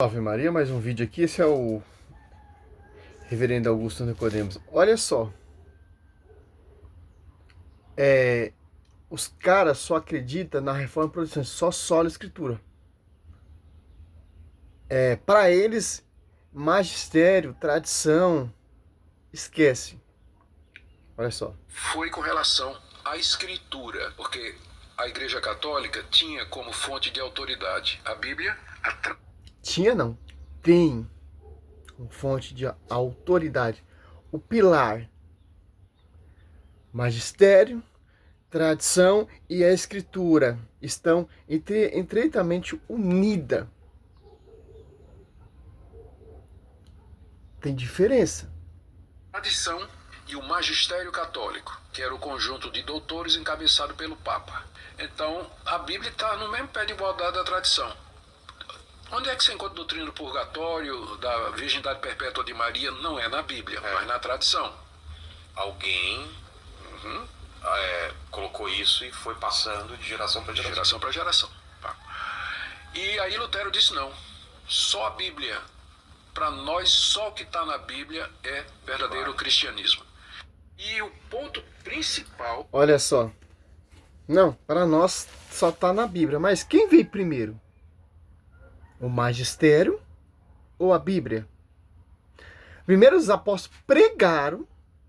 Ave Maria, mais um vídeo aqui. Esse é o Reverendo Augusto Nicodemos. Olha só, os caras só acreditam na reforma protestante, só sola escritura. Para eles, magistério, tradição, esquece. Olha só. Foi com relação à escritura, porque a Igreja Católica tinha como fonte de autoridade a Bíblia, Tinha não, tem como fonte de autoridade o pilar, magistério, tradição e a escritura estão estreitamente unidas. Tem diferença. tradição e o magistério católico, que era o conjunto de doutores encabeçado pelo Papa. Então, a Bíblia está no mesmo pé de igualdade da tradição. Onde é que você encontra a doutrina do purgatório, da virgindade perpétua de Maria? Não é na Bíblia, mas na tradição. Alguém colocou isso e foi passando de geração para De geração. geração para geração. Tá? E aí Lutero disse não. Só a Bíblia. Para nós, só o que está na Bíblia é verdadeiro cristianismo. E o ponto principal... Olha só. Não, para nós só está na Bíblia. Mas quem veio primeiro? O magistério ou a Bíblia? Primeiro os apóstolos pregaram,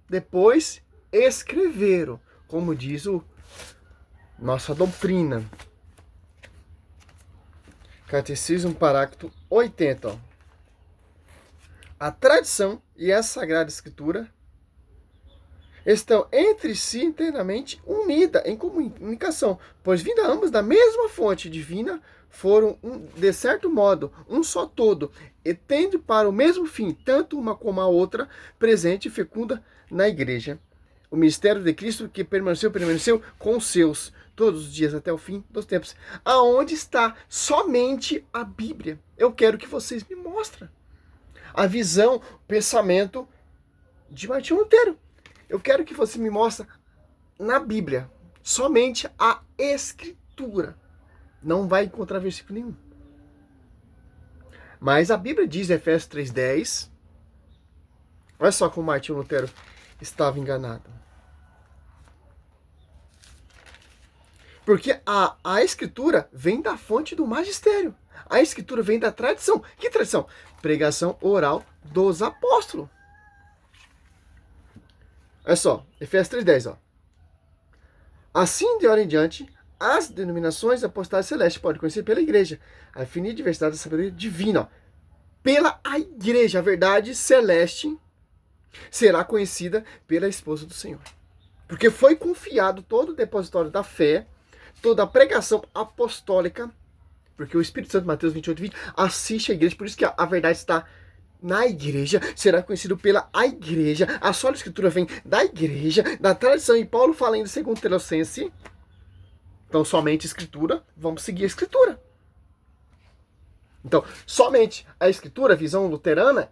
depois escreveram, como diz nossa doutrina. Catecismo, parágrafo 80. Ó. A tradição e a Sagrada Escritura estão entre si inteiramente unidas em comunicação, pois vindo ambas da mesma fonte divina, foram, de certo modo, um só todo, e tende para o mesmo fim, tanto uma como a outra, presente e fecunda na igreja. O mistério de Cristo que permaneceu com os seus todos os dias até o fim dos tempos. Aonde está somente a Bíblia? Eu quero que vocês me mostrem a visão, o pensamento de Martinho Lutero. Eu quero que você me mostre na Bíblia somente a Escritura. Não vai encontrar versículo nenhum. Mas a Bíblia diz, Efésios 3:10, olha só como Martinho Lutero estava enganado. Porque a Escritura vem da fonte do magistério. A Escritura vem da tradição. Que tradição? Pregação oral dos apóstolos. Olha só, Efésios 3:10, ó. Assim, de hora em diante, as denominações apostais celestes podem conhecer pela igreja a infinita diversidade da sabedoria divina. Ó. Pela a igreja, a verdade celeste será conhecida pela esposa do Senhor. Porque foi confiado todo o depositório da fé, toda a pregação apostólica, porque o Espírito Santo, Mateus 28:20, assiste a igreja, por isso que a verdade está na igreja, será conhecido pela a igreja, a sola escritura vem da igreja, da tradição, e Paulo fala ainda segundo Tessalonicenses, então somente escritura, vamos seguir a escritura. Então, somente a escritura, a visão luterana,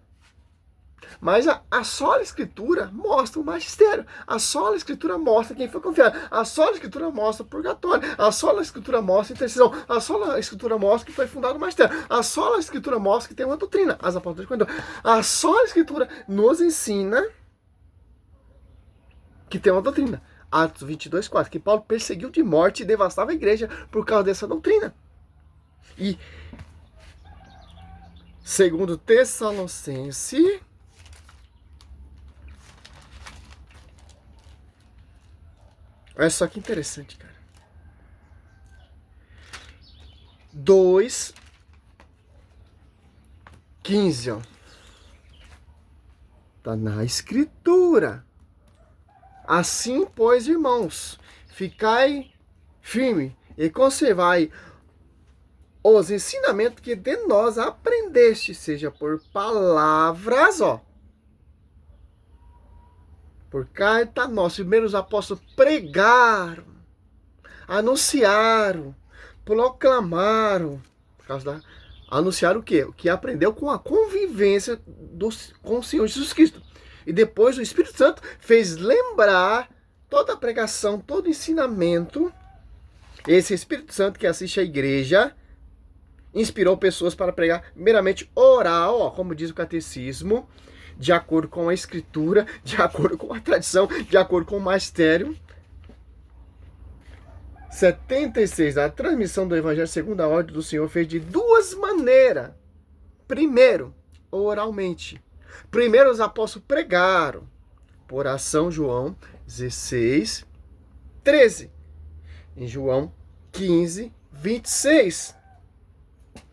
mas a sola escritura mostra o magistério, a sola escritura mostra quem foi confiado, a sola escritura mostra o purgatório, a sola escritura mostra a intercessão, a sola escritura mostra que foi fundado o magistério, a sola escritura mostra que tem uma doutrina, as apóstolas de a sola escritura nos ensina que tem uma doutrina. Atos 22:4, que Paulo perseguiu de morte e devastava a igreja por causa dessa doutrina. E segundo Tessalonicenses, olha só que interessante, cara. 2:15, ó. Tá na escritura. Assim, pois, irmãos, ficai firme e conservai os ensinamentos que de nós aprendeste, seja por palavras, ó. Por carta nossa, primeiros apóstolos pregaram, anunciaram, proclamaram, anunciaram o quê? O que aprendeu com a convivência com o Senhor Jesus Cristo. E depois o Espírito Santo fez lembrar toda a pregação, todo o ensinamento. Esse Espírito Santo que assiste a igreja inspirou pessoas para pregar meramente oral, ó, como diz o catecismo, de acordo com a escritura, de acordo com a tradição, de acordo com o magistério. 76. A transmissão do Evangelho segundo a ordem do Senhor fez de duas maneiras. Primeiro, oralmente. Primeiro os apóstolos pregaram, por ação, João 16, 13. Em João 15, 26.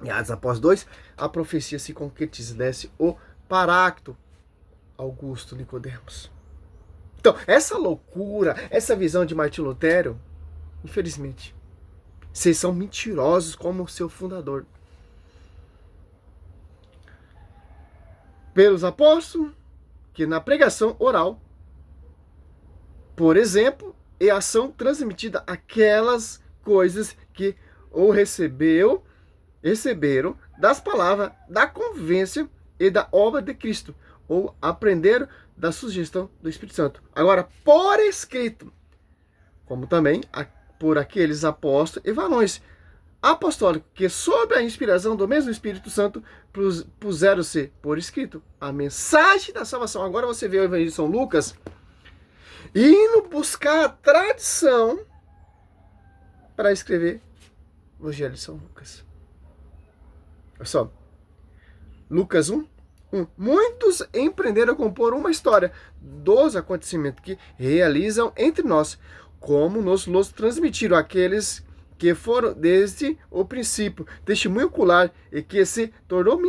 Em Atos Apóstolos 2, a profecia se concretiza, desce o Paráclito, Augusto Nicodemos. Então, essa loucura, essa visão de Martim Lutero, infelizmente, vocês são mentirosos como o seu fundador. Pelos apóstolos, que na pregação oral, por exemplo, é ação transmitida aquelas coisas que ou receberam das palavras da convivência e da obra de Cristo, ou aprenderam da sugestão do Espírito Santo. Agora, por escrito, como também por aqueles apóstolos e varões apostólicos que, sob a inspiração do mesmo Espírito Santo, puseram-se por escrito a mensagem da salvação. Agora você vê o Evangelho de São Lucas indo buscar a tradição para escrever o Evangelho de São Lucas. Olha só. Lucas 1. Muitos empreenderam a compor uma história dos acontecimentos que realizam entre nós, como nos transmitiram aqueles que foram desde o princípio testemunho ocular e que se tornou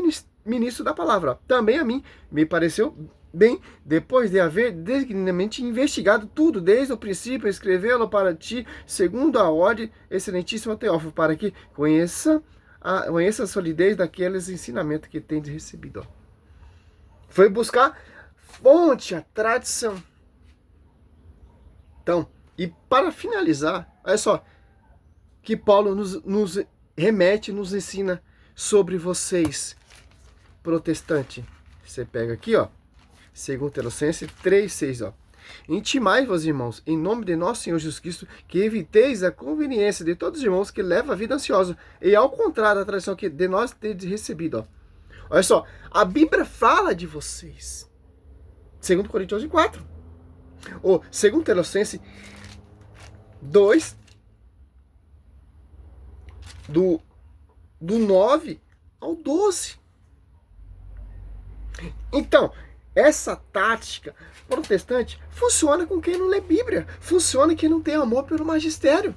ministro da palavra. Também a mim me pareceu bem, depois de haver dignamente investigado tudo desde o princípio, escrevê-lo para ti, segundo a ordem excelentíssima Teófilo, para que conheça a solidez daqueles ensinamentos que tendes recebido. Ó. Foi buscar fonte, a tradição. Então, e para finalizar, olha só, que Paulo nos remete, nos ensina sobre vocês, protestante. Você pega aqui, ó, 2 Tessalonicenses 3:6, ó. Intimai-vos, irmãos, em nome de nosso Senhor Jesus Cristo, que eviteis a conveniência de todos os irmãos que levam a vida ansiosa, e ao contrário da tradição que de nós tendes recebido, ó. Olha só, a Bíblia fala de vocês. 2 Coríntios 4. Ou 2 Tessalonicenses 2, do 9 ao 12. Então, essa tática protestante funciona com quem não lê Bíblia, funciona quem não tem amor pelo magistério.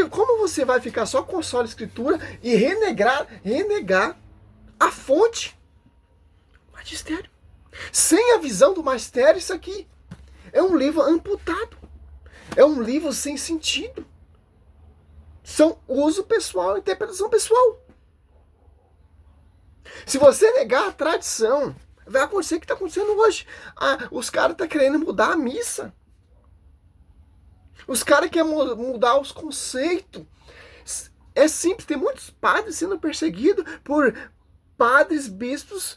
Como você vai ficar só com a só escritura e renegar a fonte? Magistério. Sem a visão do magistério, isso aqui é um livro amputado. É um livro sem sentido. São uso pessoal, interpretação pessoal. Se você negar a tradição, vai acontecer o que está acontecendo hoje. Os caras estão querendo mudar a missa. Os caras querem mudar os conceitos. É simples, tem muitos padres sendo perseguidos por padres, bispos,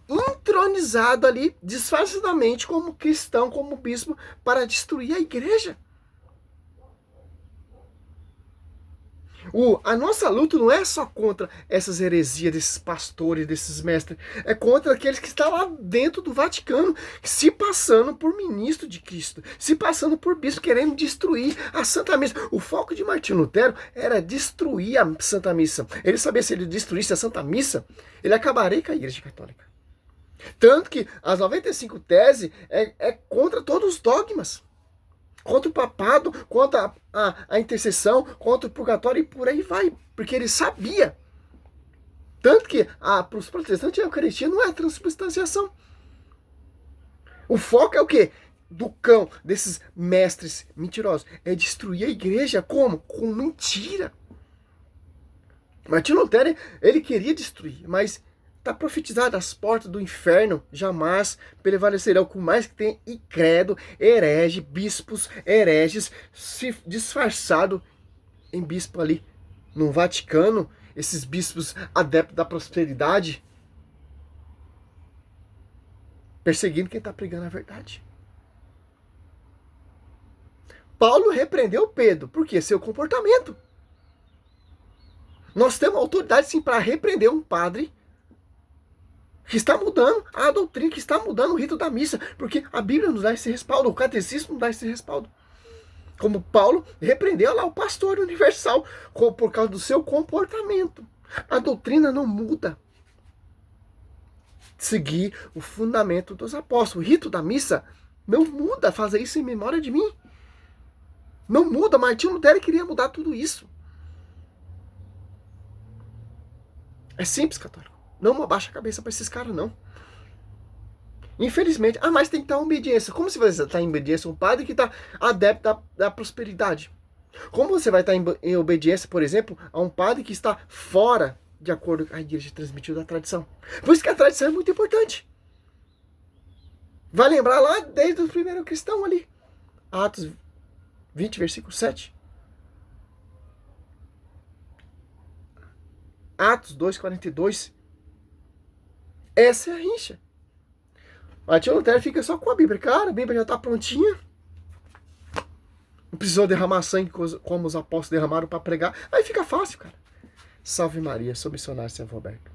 entronizado ali, disfarçadamente como cristão, como bispo, para destruir a igreja. A nossa luta não é só contra essas heresias desses pastores, desses mestres, é contra aqueles que estão lá dentro do Vaticano, se passando por ministro de Cristo, se passando por bispo, querendo destruir a Santa Missa. O foco de Martinho Lutero era destruir a Santa Missa. Ele sabia, se ele destruísse a Santa Missa, ele acabaria com a Igreja Católica. Tanto que as 95 teses é contra todos os dogmas. Contra o papado, contra a intercessão, contra o purgatório e por aí vai. Porque ele sabia. Tanto que para os protestantes a Eucaristia não é a transubstanciação. O foco é o quê? Do cão, desses mestres mentirosos. É destruir a igreja. Como? Com mentira. Martinho Lutero, ele queria destruir, mas está profetizado, as portas do inferno jamais prevalecerão, com mais que tem incrédulo, herege, bispos, hereges, se disfarçado em bispo ali no Vaticano, esses bispos adeptos da prosperidade, perseguindo quem está pregando a verdade. Paulo repreendeu Pedro, por quê? Seu comportamento. Nós temos autoridade sim para repreender um padre que está mudando a doutrina, que está mudando o rito da missa, porque a Bíblia nos dá esse respaldo, o catecismo nos dá esse respaldo. Como Paulo repreendeu lá o pastor universal por causa do seu comportamento. A doutrina não muda. Seguir o fundamento dos apóstolos. O rito da missa não muda. Fazer isso em memória de mim. Não muda. Martinho Lutero queria mudar tudo isso. É simples, católico. Não abaixa a cabeça para esses caras, não. Infelizmente. Mas tem que estar em obediência. Como se você está em obediência a um padre que está adepto da prosperidade? Como você vai estar em obediência, por exemplo, a um padre que está fora de acordo com a igreja transmitiu da tradição? Por isso que a tradição é muito importante. Vai lembrar lá desde o primeiro cristão ali. Atos 20, versículo 7. Atos 2:42. Essa é a rincha. Martinho Lutero fica só com a Bíblia. Cara, a Bíblia já está prontinha. Não precisou derramar sangue como os apóstolos derramaram para pregar. Aí fica fácil, cara. Salve Maria, sou missionário São Roberto.